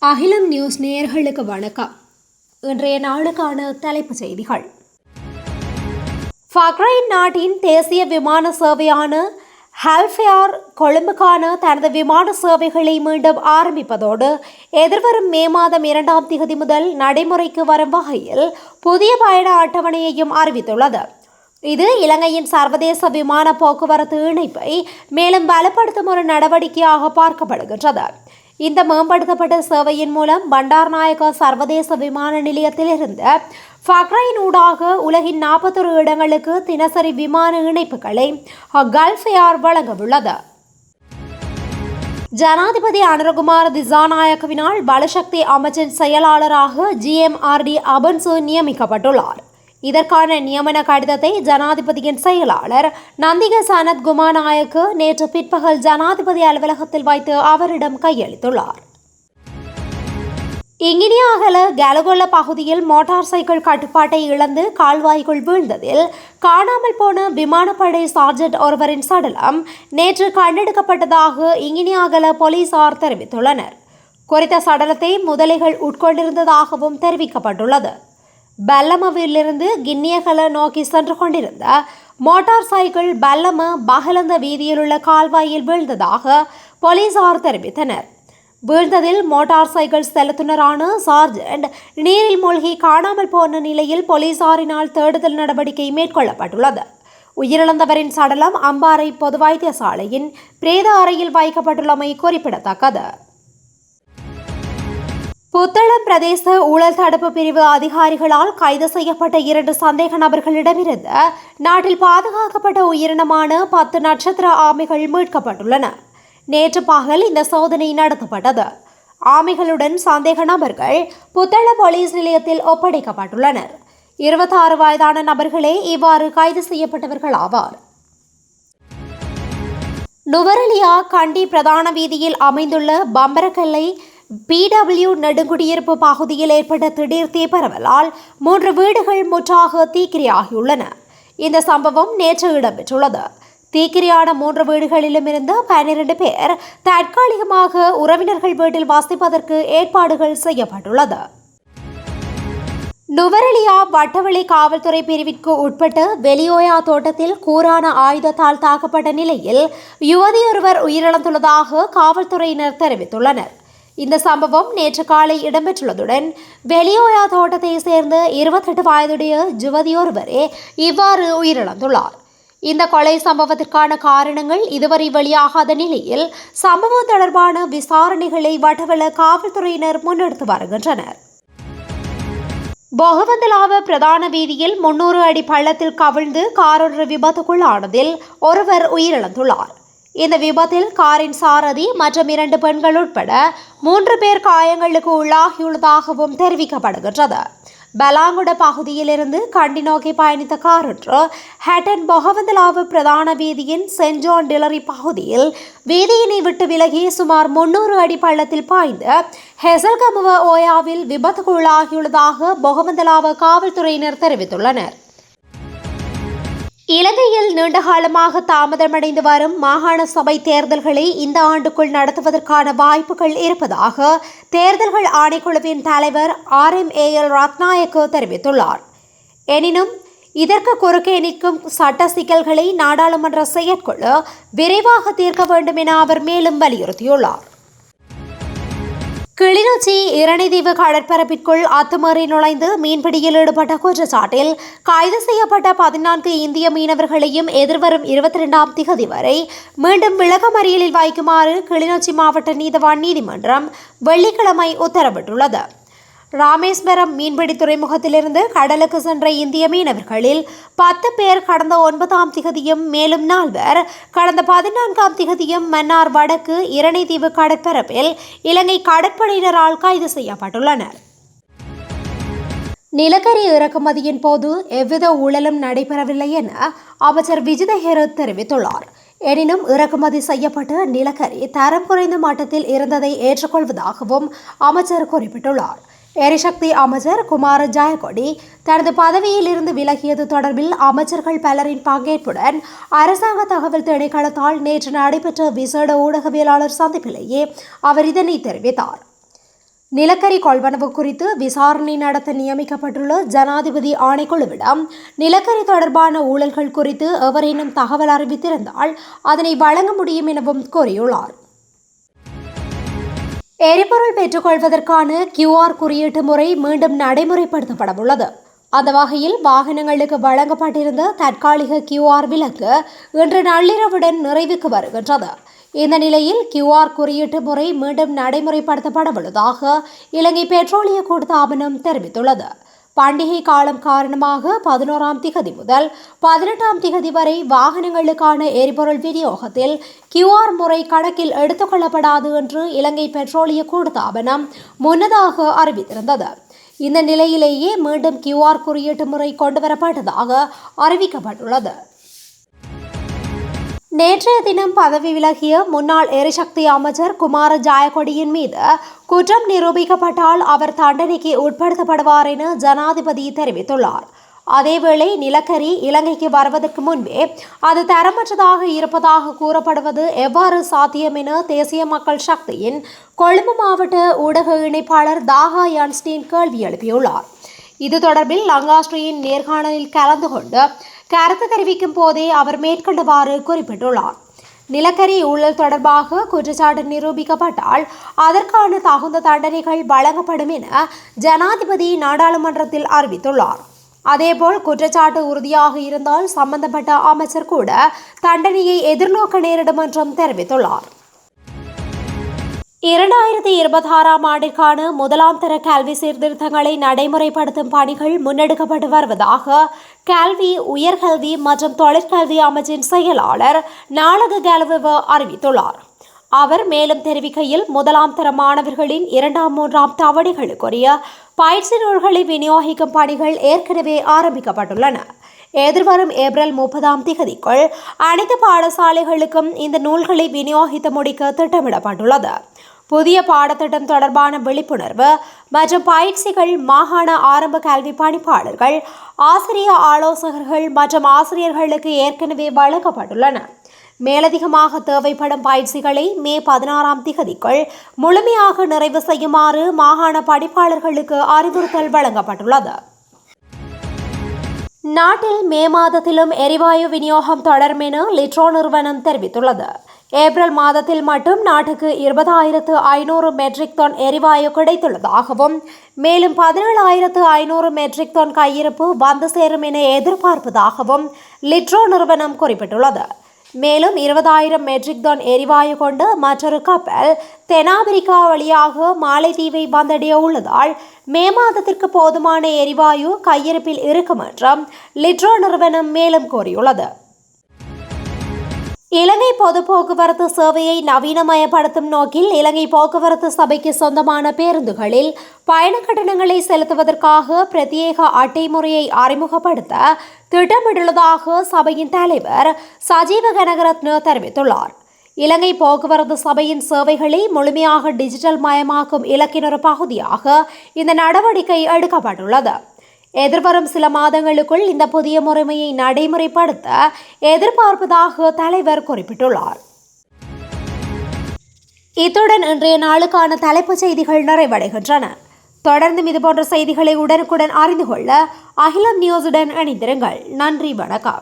அகிலம் நியூஸ் நேயர்களுக்கு வணக்கம். இன்றைய நாளுக்கான தலைப்புச் செய்திகள். பஹ்ரைன் நாட்டின் தேசிய விமான சேவையான ஹல்ஃபேர் கொழும்புக்கான தனது விமான சேவைகளை மீண்டும் ஆரம்பிப்பதோடு எதிர்வரும் மே மாதம் 2ஆம் தேதி முதல் நடைமுறைக்கு வரும் வகையில் புதிய பயண அட்டவணையையும் அறிவித்துள்ளது. இது இலங்கையின் சர்வதேச விமான போக்குவரத்து இணைப்பை மேலும் பலப்படுத்தும் ஒரு நடவடிக்கையாக பார்க்கப்படுகின்றது. இந்த மேம்படுத்தப்பட்ட சேவையின் மூலம் பண்டார்நாயக்கா சர்வதேச விமான நிலையத்திலிருந்து பஹ்ரைன் ஊடாக உலகின் 41 இடங்களுக்கு தினசரி விமான இணைப்புகளை கல்ஃபேர் வழங்கவுள்ளது. ஜனாதிபதி அனுரகுமார திசாநாயக்கவினால் பலசக்தி அமைச்சின் செயலாளராக GMRD அபன்சு நியமிக்கப்பட்டுள்ளார். இதற்கான நியமன கடிதத்தை ஜனாதிபதியின் செயலாளர் நந்திக சனத் குமாநாயக்கு நேற்று பிற்பகல் ஜனாதிபதி அலுவலகத்தில் வைத்து அவரிடம் கையளித்துள்ளார். இங்கினியாகல கலகொல்ல பகுதியில் மோட்டார் சைக்கிள் கட்டுப்பாட்டை இழந்து கால்வாய்க்குள் வீழ்ந்ததில் காணாமல் போன விமானப்படை சார்ஜென்ட் ஒருவரின் சடலம் நேற்று கண்டெடுக்கப்பட்டதாக இங்கினியாகல போலீசார் தெரிவித்துள்ளனர். குறித்த சடலத்தை முதலைகள் உட்கொண்டிருந்ததாகவும் தெரிவிக்கப்பட்டுள்ளது. பல்லமவிலிருந்து கிண்ணியகல நோக்கி சென்று கொண்டிருந்த மோட்டார் சைக்கிள் பல்லம பகலந்த வீதியிலுள்ள கால்வாயில் வீழ்ந்ததாக போலீசார் தெரிவித்தனர். வீழ்ந்ததில் மோட்டார் சைக்கிள் செலுத்துனரான சார்ஜென்ட் நீரில் மூழ்கி காணாமல் போன நிலையில் போலீசாரினால் தேடுதல் நடவடிக்கை மேற்கொள்ளப்பட்டுள்ளது. உயிரிழந்தவரின் சடலம் அம்பாறை பொது வைத்தியசாலையின் பிரேத அறையில் வைக்கப்பட்டுள்ளமை குறிப்பிடத்தக்கது. புத்தளம் பிரதேச ஊழல் தடுப்பு பிரிவு அதிகாரிகளால் கைது செய்யப்பட்ட 2 சந்தேக நபர்களிடமிருந்து நாட்டில் பாதுகாக்கப்பட்ட உயிரினமான 10 நட்சத்திர ஆமைகள் மீட்கப்பட்டுள்ளன. நேற்று பகல் இந்த சோதனை நடத்தப்பட்டது. ஆமைகளுடன் சந்தேக நபர்கள் புத்தளம் போலீஸ் நிலையத்தில் ஒப்படைக்கப்பட்டுள்ளனர். 26 வயதான நபர்களே இவ்வாறு கைது செய்யப்பட்டவர்கள் ஆவார். நுவரெலியா கண்டி பிரதான வீதியில் அமைந்துள்ள பம்பரக்கல்லை PW நெடுங்குடியிருப்பு பகுதியில் ஏற்பட்ட திடீர் தீப்பரவலால் 3 வீடுகள் முற்றாக தீக்கிரையாகியுள்ளன. இந்த சம்பவம் நேற்று இடம்பெற்றுள்ளது. தீக்கிரையான 3 வீடுகளிலும் இருந்து 12 பேர் தற்காலிகமாக உறவினர்கள் வீட்டில் வசிப்பதற்கு ஏற்பாடுகள் செய்யப்பட்டுள்ளது. நுவரெலியா வட்டவளி காவல்துறை பிரிவிற்கு உட்பட்ட வெளியோயா தோட்டத்தில் கூரான ஆயுதத்தால் தாக்கப்பட்ட நிலையில் யுவதியொருவர் உயிரிழந்துள்ளதாக காவல்துறையினர் தெரிவித்துள்ளனர். இந்த சம்பவம் நேற்று காலை இடம்பெற்றுள்ளதுடன் வெளியோயா தோட்டத்தை சேர்ந்த 28 வயதுடைய யுவதியொருவரே இவ்வாறு உயிரிழந்துள்ளார். இந்த கொலை சம்பவத்திற்கான காரணங்கள் இதுவரை வெளியாகாத நிலையில் சம்பவம் தொடர்பான விசாரணைகளை வட்டவள காவல்துறையினர் முன்னெடுத்து வருகின்றனர். பொகவந்தலாவ பிரதான வீதியில் 300 அடி பள்ளத்தில் கவிழ்ந்து காரொன்று விபத்துக்குள்ளானதில் ஒருவர் உயிரிழந்துள்ளார். இந்த விபத்தில் காரின் சாரதி மற்றும் 2 பெண்கள் உட்பட 3 பேர் காயங்களுக்கு உள்ளாகியுள்ளதாகவும் தெரிவிக்கப்படுகின்றது. பலாங்குட பகுதியிலிருந்து கண்டி நோக்கி பயணித்த காரொன்று ஹேட்டன் பொகவந்தலாவு பிரதான வீதியின் சென்ட் ஜான் டிலரி பகுதியில் வீதியினை விட்டு விலகி சுமார் 300 அடி பள்ளத்தில் பாய்ந்து ஹெசல்கமுவ ஓயாவில் விபத்துக்குள்ளாகியுள்ளதாக பொகவந்தலாவ காவல்துறையினர் தெரிவித்துள்ளனர். இலங்கையில் நீண்டகாலமாக தாமதமடைந்து வரும் மாகாண சபை தேர்தல்களை இந்த ஆண்டுக்குள் நடத்துவதற்கான வாய்ப்புகள் இருப்பதாக தேர்தல்கள் ஆணைக்குழுவின் தலைவர் RMAL ரத்நாயக்க தெரிவித்துள்ளார். எனினும் இதற்கு குறுக்கே நிற்கும் சட்ட சிக்கல்களை நாடாளுமன்ற செயற்குழு விரைவாக தீர்க்க வேண்டும் என அவர் மேலும் வலியுறுத்தியுள்ளார். கிளிநொச்சி இரணைதீவு கடற்பரப்பிற்குள் அத்துமீறி நுழைந்து மீன்பிடியில் ஈடுபட்ட குற்றச்சாட்டில் கைது செய்யப்பட்ட 14 இந்திய மீனவர்களையும் எதிர்வரும் 22ஆம் தேதி வரை மீண்டும் விளக்கமறியலில் வைக்குமாறு கிளிநொச்சி மாவட்ட நீதவான் நீதிமன்றம் வெள்ளிக்கிழமை உத்தரவிட்டுள்ளது. ராமேஸ்வரம் மீன்பிடி துறைமுகத்திலிருந்து கடலுக்கு சென்ற இந்திய மீனவர்களில் 10 பேர் கடந்த 9ஆம் தேதியும் மேலும் 4 கடந்த 14ஆம் தேதியும் மன்னார் வடக்கு இரணைதீவு கடற்பரப்பில் இலங்கை கடற்படையினரால் கைது செய்யப்பட்டுள்ளனர். நிலக்கரி இறக்குமதியின் போது எவ்வித ஊழலும் நடைபெறவில்லை என அமைச்சர் விஜித ஹெரத் தெரிவித்துள்ளார். எனினும் இறக்குமதி செய்யப்பட்ட நிலக்கரி தரம் குறைந்த மட்டத்தில் இருந்ததை ஏற்றுக்கொள்வதாகவும் அமைச்சர் குறிப்பிட்டுள்ளார். எரிசக்தி அமைச்சர் குமார ஜயகொடி தனது பதவியில் இருந்து விலகியது தொடர்பில் அமைச்சர்கள் பலரின் பங்கேற்புடன் அரசாங்க தகவல் திணைக்களத்தால் நேற்று நடைபெற்ற விசேட ஊடகவியலாளர் சந்திப்பிலேயே அவர் இதனை தெரிவித்தார். நிலக்கரி கொள்வனவு குறித்து விசாரணை நடத்த நியமிக்கப்பட்டுள்ள ஜனாதிபதி ஆணைக்குழுவிடம் நிலக்கரி தொடர்பான ஊழல்கள் குறித்து எவரேனும் தகவல் அறிவித்திருந்தால் அதனை வழங்க முடியும் எனவும் கூறியுள்ளார். எரிபொருள் பெற்றுக்கொள்வதற்கான QR குறியீட்டு முறை மீண்டும் நடைமுறைப்படுத்தப்படவுள்ளது. அந்த வகையில் வாகனங்களுக்கு வழங்கப்பட்டிருந்த தற்காலிக QR விலக்கு இன்று நள்ளிரவுடன் நிறைவுக்கு வருகின்றது. இந்த நிலையில் QR குறியீட்டு முறை மீண்டும் நடைமுறைப்படுத்தப்படவுள்ளதாக இலங்கை பெட்ரோலிய கூட்டுத்தாபனம் தெரிவித்துள்ளது. பண்டிகை காலம் காரணமாக 11ஆம் திகதி முதல் 18ஆம் திகதி வரை வாகனங்களுக்கான எரிபொருள் விநியோகத்தில் QR முறை கணக்கில் எடுத்துக் கொள்ளப்படாது என்று இலங்கை பெட்ரோலிய கூட்டுத்தாபனம் முன்னதாக அறிவித்திருந்தது. இந்த நிலையிலேயே மீண்டும் QR குறியீட்டு முறை கொண்டுவரப்பட்டதாக அறிவிக்கப்பட்டுள்ளது. நேற்றைய தினம் பதவி விலகிய முன்னாள் எரிசக்தி அமைச்சர் குமார ஜாயகொடியின் மீது குற்றம் நிரூபிக்கப்பட்டால் அவர் தண்டனைக்கு உட்படுத்தப்படுவார் என ஜனாதிபதி தெரிவித்துள்ளார். அதேவேளை நிலக்கரி இலங்கைக்கு வருவதற்கு முன்பே அது தரமற்றதாக இருப்பதாக கூறப்படுவது எவ்வாறு சாத்தியம் என தேசிய மக்கள் சக்தியின் கொழும்பு மாவட்ட ஊடக இணைப்பாளர் தாகா யான்ஸ்டீன் கேள்வி எழுப்பியுள்ளார். இது தொடர்பில் லங்காஸ்ரீயின் நேர்காணலில் கலந்து கொண்டு கருத்து தெரிவிக்கும் போதே அவர் மேற்கண்டவாறு குறிப்பிட்டுள்ளார். நிலக்கரி ஊழல் தொடர்பாக குற்றச்சாட்டு நிரூபிக்கப்பட்டால் அதற்கான தகுந்த தண்டனைகள் வழங்கப்படும் என ஜனாதிபதி நாடாளுமன்றத்தில் அறிவித்துள்ளார். அதேபோல் குற்றச்சாட்டு உறுதியாக இருந்தால் சம்பந்தப்பட்ட அமைச்சர் கூட தண்டனையை எதிர்நோக்க நேரிடும் என்றும் தெரிவித்துள்ளார். 2026ஆம் ஆண்டிற்கான முதலாம் தர கல்வி சீர்திருத்தங்களை நடைமுறைப்படுத்தும் பணிகள் முன்னெடுக்கப்பட்டு வருவதாக கல்வி, உயர்கல்வி மற்றும் தொழிற்கல்வி அமைச்சின் செயலாளர் நாலக கெலவ அறிவித்துள்ளார். அவர் மேலும் தெரிவிக்கையில், முதலாம் தர மாணவர்களின் 2ஆம் 3ஆம் தவணைகளுக்குரிய பயிற்சி நூல்களை விநியோகிக்கும் பணிகள் ஏற்கனவே ஆரம்பிக்கப்பட்டுள்ளன. எதிர்வரும் ஏப்ரல் 30ஆம் திகதிக்குள் அனைத்து பாடசாலைகளுக்கும் இந்த நூல்களை விநியோகித்து முடிக்க திட்டமிடப்பட்டுள்ளது. புதிய பாடத்திட்டம் தொடர்பான விழிப்புணர்வு மற்றும் பயிற்சிகள் மாகாண ஆரம்ப கல்வி பணிப்பாளர்கள், ஆசிரிய ஆலோசகர்கள் மற்றும் ஆசிரியர்களுக்கு ஏற்கனவே வழங்கப்பட்டுள்ளன. மேலதிகமாக தேவைப்படும் பயிற்சிகளை மே 16ஆம் திகதிக்குள் முழுமையாக நிறைவு செய்யுமாறு மாகாண பணிப்பாளர்களுக்கு அறிவுறுத்தல் வழங்கப்பட்டுள்ளது. நாட்டில் மே மாதத்திலும் எரிவாயு விநியோகம் தொடரும் என லிட்ரோ நிறுவனம் தெரிவித்துள்ளது. ஏப்ரல் மாதத்தில் மட்டும் நாட்டுக்கு 20,500 மெட்ரிக் டன் எரிவாயு கிடைத்துள்ளதாகவும் மேலும் 17,500 மெட்ரிக் டன் கையிருப்பு வந்து சேரும் என எதிர்பார்ப்பதாகவும் லிட்ரோ நிறுவனம் குறிப்பிட்டுள்ளது. மேலும் 20,000 மெட்ரிக் டன் எரிவாயு கொண்டு மற்றொரு கப்பல் தென்னாப்பிரிக்கா வழியாக மாலைதீவை வந்தடைய உள்ளதால் மே மாதத்திற்கு போதுமான எரிவாயு கையிருப்பில் இருக்கும் என்றும் லிட்ரோ நிறுவனம் மேலும் கூறியுள்ளது. இலங்கை பொது போக்குவரத்து சேவையை நவீனமயப்படுத்தும் நோக்கில் இலங்கை போக்குவரத்து சபைக்கு சொந்தமான பேருந்துகளில் பயண கட்டணங்களை செலுத்துவதற்காக பிரத்யேக அட்டை முறையை அறிமுகப்படுத்த திட்டமிட்டுள்ளதாக சபையின் தலைவர் சஜீவ கனகரத்ன தெரிவித்துள்ளார். இலங்கை போக்குவரத்து சபையின் சேவைகளை முழுமையாக டிஜிட்டல் மயமாக்கும் இலக்கின் ஒரு பகுதியாக இந்த நடவடிக்கை எடுக்கப்பட்டுள்ளது. எதிர்வரும் சில மாதங்களுக்குள் இந்த புதிய முறைமையை நடைமுறைப்படுத்த எதிர்பார்ப்பதாக தலைவர் குறிப்பிட்டுள்ளார். இத்துடன் இன்றைய நாளுக்கான தலைப்புச் செய்திகள் நிறைவடைகின்றன. தொடர்ந்தும் இதுபோன்ற செய்திகளை உடனுக்குடன் அறிந்து கொள்ள அகிலம் நியூஸுடன் இணைந்திருங்கள். நன்றி, வணக்கம்.